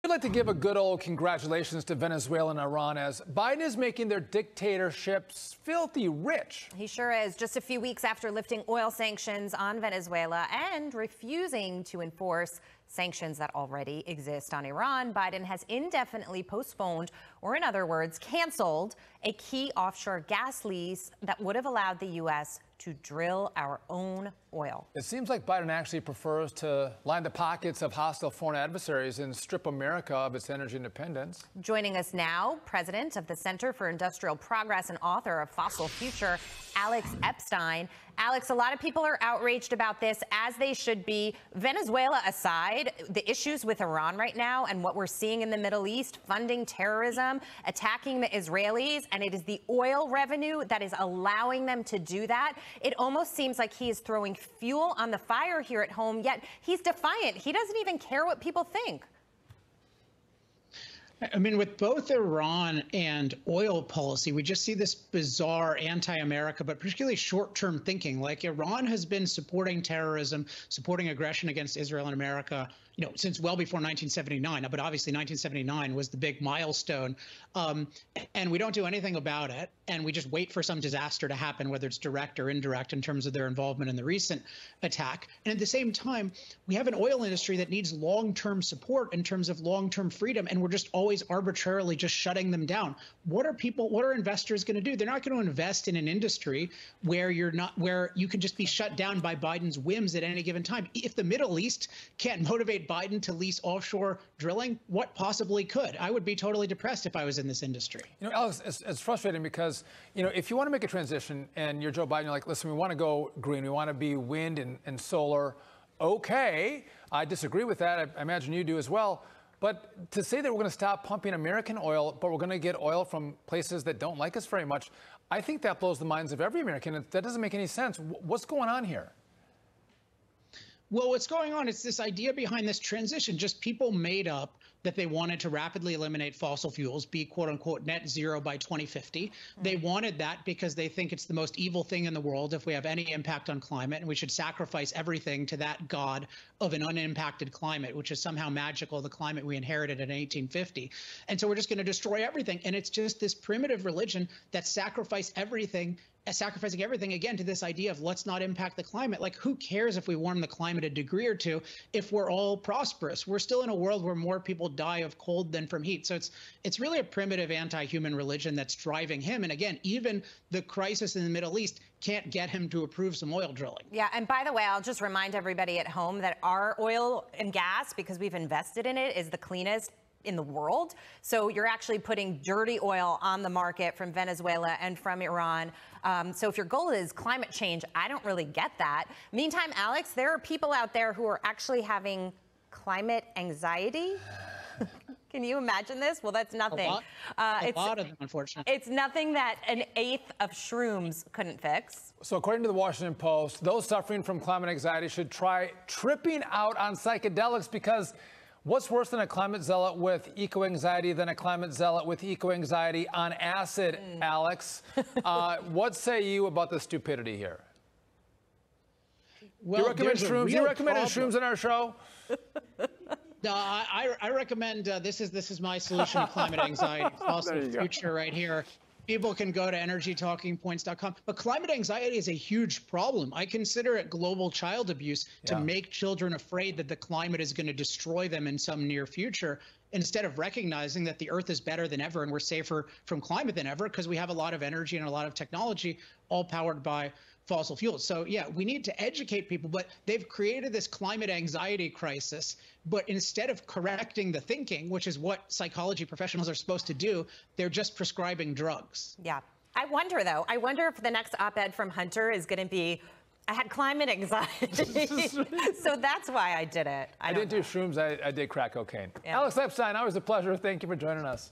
I'd like to give a good old congratulations to Venezuela and Iran as Biden is making their dictatorships filthy rich. He sure is. Just a few weeks after lifting oil sanctions on Venezuela and refusing to enforce sanctions that already exist on Iran, Biden has indefinitely postponed, or in other words, canceled, a key offshore gas lease that would have allowed the U.S. to drill our own oil. It seems like Biden actually prefers to line the pockets of hostile foreign adversaries and strip America of its energy independence. Joining us now, president of the Center for Industrial Progress and author of Fossil Future, Alex Epstein. Alex, a lot of people are outraged about this, as they should be. Venezuela aside, the issues with Iran right now and what we're seeing in the Middle East, funding terrorism, attacking the Israelis, and it is the oil revenue that is allowing them to do that. It almost seems like he is throwing fuel on the fire here at home, yet he's defiant. He doesn't even care what people think. I mean, with both Iran and oil policy, we just see this bizarre anti-America, but particularly short-term thinking. Like Iran has been supporting terrorism, supporting aggression against Israel and America, since well before 1979. But obviously 1979 was the big milestone. And we don't do anything about it. And we just wait for some disaster to happen, whether it's direct or indirect, in terms of their involvement in the recent attack. And at the same time, we have an oil industry that needs long-term support in terms of long-term freedom. And we're just always arbitrarily just shutting them down. What are investors going to do? They're not going to invest in an industry where you can just be shut down by Biden's whims at any given time. If the Middle East can't motivate Biden to lease offshore drilling, what possibly could? I would be totally depressed if I was in this industry. Alex, it's frustrating because, if you want to make a transition and you're Joe Biden, you're like, listen, we want to go green. We want to be wind and solar. Okay, I disagree with that. I imagine you do as well. But to say that we're going to stop pumping American oil, but we're going to get oil from places that don't like us very much, I think that blows the minds of every American. That doesn't make any sense. What's going on here? Well, what's going on is this idea behind this transition. Just people made up that they wanted to rapidly eliminate fossil fuels, be quote unquote net zero by 2050. They wanted that because they think it's the most evil thing in the world if we have any impact on climate, and we should sacrifice everything to that god of an unimpacted climate, which is somehow magical, the climate we inherited in 1850. And so we're just going to destroy everything. And it's just this primitive religion that sacrificing everything again to this idea of let's not impact the climate. Like, who cares if we warm the climate a degree or two if we're all prosperous? We're still in a world where more people die of cold than from heat. So it's really a primitive anti-human religion that's driving him. And again, even the crisis in the Middle East can't get him to approve some oil drilling. Yeah, and by the way, I'll just remind everybody at home that our oil and gas, because we've invested in it, is the cleanest in the world. So you're actually putting dirty oil on the market from Venezuela and from Iran. So if your goal is climate change, I don't really get that. Meantime, Alex, there are people out there who are actually having climate anxiety. Can you imagine this? Well, that's nothing. A lot of them, unfortunately. It's nothing that an eighth of shrooms couldn't fix. So according to the Washington Post, those suffering from climate anxiety should try tripping out on psychedelics, because what's worse than a climate zealot with eco-anxiety than a climate zealot with eco-anxiety on acid, Alex? What say you about the stupidity here? Well, you recommend shrooms? You recommended shrooms on our show? No, I recommend this is my solution to climate anxiety. Fossil Future right here. People can go to energytalkingpoints.com. But climate anxiety is a huge problem. I consider it global child abuse to make children afraid that the climate is going to destroy them in some near future, instead of recognizing that the Earth is better than ever and we're safer from climate than ever because we have a lot of energy and a lot of technology, all powered by fossil fuels. So yeah, we need to educate people, but they've created this climate anxiety crisis. But instead of correcting the thinking, which is what psychology professionals are supposed to do, they're just prescribing drugs. Yeah. I wonder if the next op-ed from Hunter is going to be, I had climate anxiety. So that's why I did it. I didn't do shrooms. I did crack cocaine. Yeah. Alex Epstein, always a pleasure. Thank you for joining us.